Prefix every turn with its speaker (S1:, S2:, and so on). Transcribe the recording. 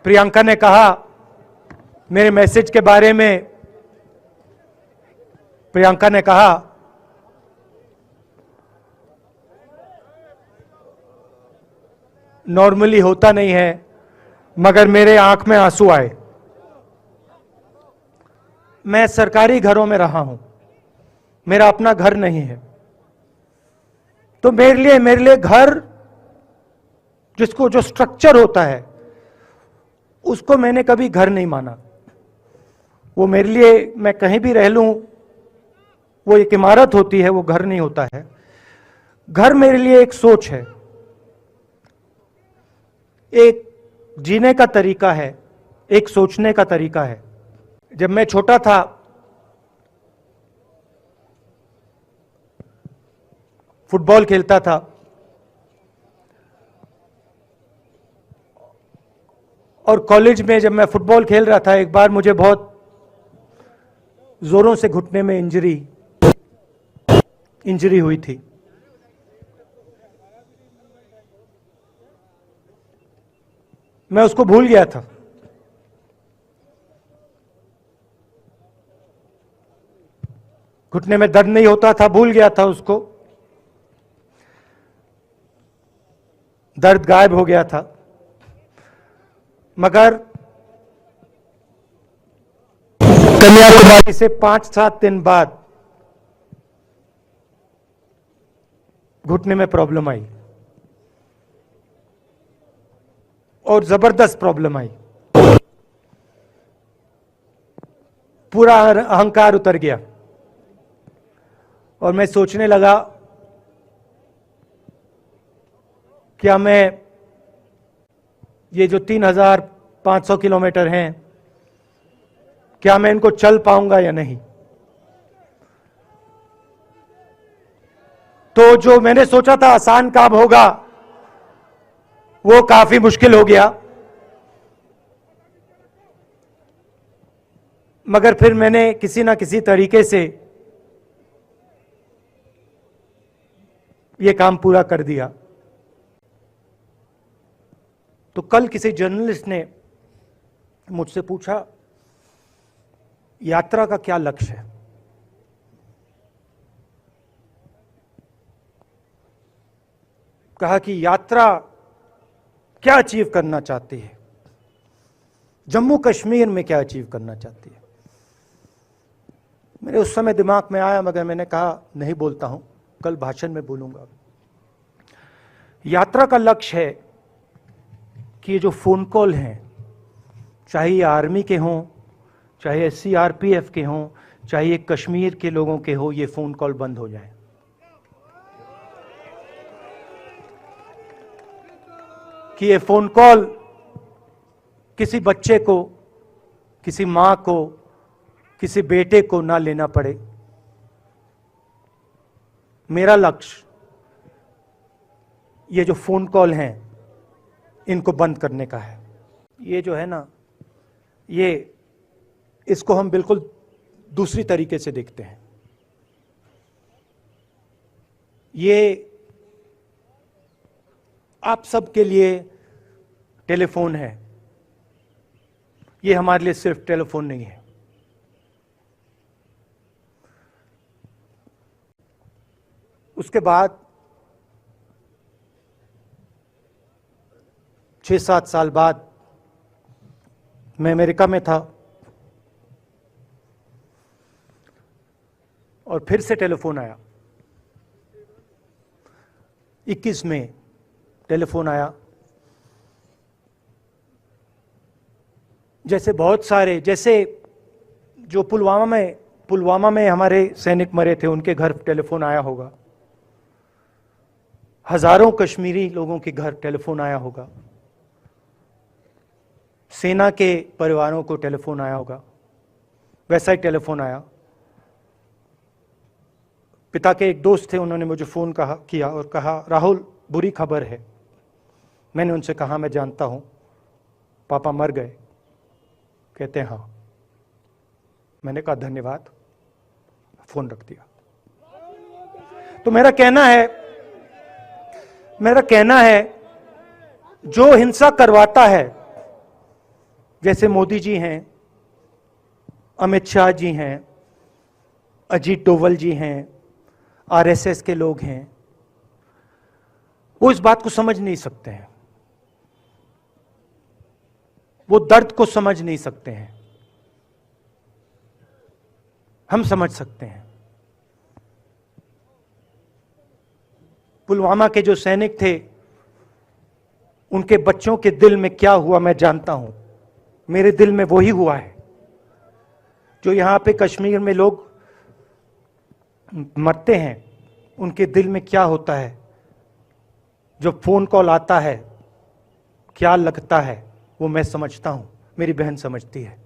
S1: प्रियंका ने कहा मेरे मैसेज के बारे में, प्रियंका ने कहा नॉर्मली होता नहीं है, मगर मेरे आंख में आंसू आए। मैं सरकारी घरों में रहा हूं, मेरा अपना घर नहीं है, तो मेरे लिए घर जिसको जो स्ट्रक्चर होता है उसको मैंने कभी घर नहीं माना। वो मेरे लिए, मैं कहीं भी रह लूं, वो एक इमारत होती है, वो घर नहीं होता है। घर मेरे लिए एक सोच है, एक जीने का तरीका है, एक सोचने का तरीका है। जब मैं छोटा था, फुटबॉल खेलता था, और कॉलेज में जब मैं फुटबॉल खेल रहा था, एक बार मुझे बहुत जोरों से घुटने में इंजरी हुई थी। मैं उसको भूल गया था। घुटने में दर्द नहीं होता था, भूल गया था उसको, दर्द गायब हो गया था। मगर कन्याकुमारी से 5-7 दिन बाद घुटने में प्रॉब्लम आई, और जबरदस्त प्रॉब्लम आई। पूरा अहंकार उतर गया, और मैं सोचने लगा क्या मैं ये जो 3500 किलोमीटर हैं, क्या मैं इनको चल पाऊंगा या नहीं। तो जो मैंने सोचा था आसान काम होगा, वो काफी मुश्किल हो गया। मगर फिर मैंने किसी ना किसी तरीके से ये काम पूरा कर दिया। तो कल किसी जर्नलिस्ट ने मुझसे पूछा यात्रा का क्या लक्ष्य है। कहा कि यात्रा क्या अचीव करना चाहती है, जम्मू कश्मीर में क्या अचीव करना चाहती है। मेरे उस समय दिमाग में आया, मगर मैंने कहा नहीं बोलता हूं, कल भाषण में बोलूंगा। यात्रा का लक्ष्य है कि ये जो फोन कॉल हैं, चाहे ये आर्मी के हों, चाहे सीआरपीएफ के हों, चाहे ये कश्मीर के लोगों के हो, ये फोन कॉल बंद हो जाए। कि ये फोन कॉल किसी बच्चे को, किसी मां को, किसी बेटे को ना लेना पड़े। मेरा लक्ष्य ये जो फोन कॉल हैं इनको बंद करने का है। ये जो है ना, ये इसको हम बिल्कुल दूसरी तरीके से देखते हैं। ये आप सबके लिए टेलीफोन है, ये हमारे लिए सिर्फ टेलीफोन नहीं है। उसके बाद 6-7 साल बाद मैं अमेरिका में था, और फिर से टेलीफोन आया। 21 में टेलीफोन आया। जैसे बहुत सारे, जैसे जो पुलवामा में हमारे सैनिक मरे थे, उनके घर टेलीफोन आया होगा। हजारों कश्मीरी लोगों के घर टेलीफोन आया होगा। सेना के परिवारों को टेलीफोन आया होगा। वैसा ही टेलीफोन आया। पिता के एक दोस्त थे, उन्होंने मुझे फोन किया और कहा राहुल बुरी खबर है। मैंने उनसे कहा मैं जानता हूं, पापा मर गए। कहते हैं हाँ। मैंने कहा धन्यवाद, फोन रख दिया। तो मेरा कहना है जो हिंसा करवाता है जैसे मोदी जी हैं, अमित शाह जी हैं, अजीत डोवल जी हैं, आरएसएस के लोग हैं, वो इस बात को समझ नहीं सकते हैं, वो दर्द को समझ नहीं सकते हैं। हम समझ सकते हैं। पुलवामा के जो सैनिक थे, उनके बच्चों के दिल में क्या हुआ मैं जानता हूं। मेरे दिल में वही हुआ है जो यहां पे कश्मीर में लोग मरते हैं, उनके दिल में क्या होता है। जो फोन कॉल आता है क्या लगता है वो मैं समझता हूं, मेरी बहन समझती है।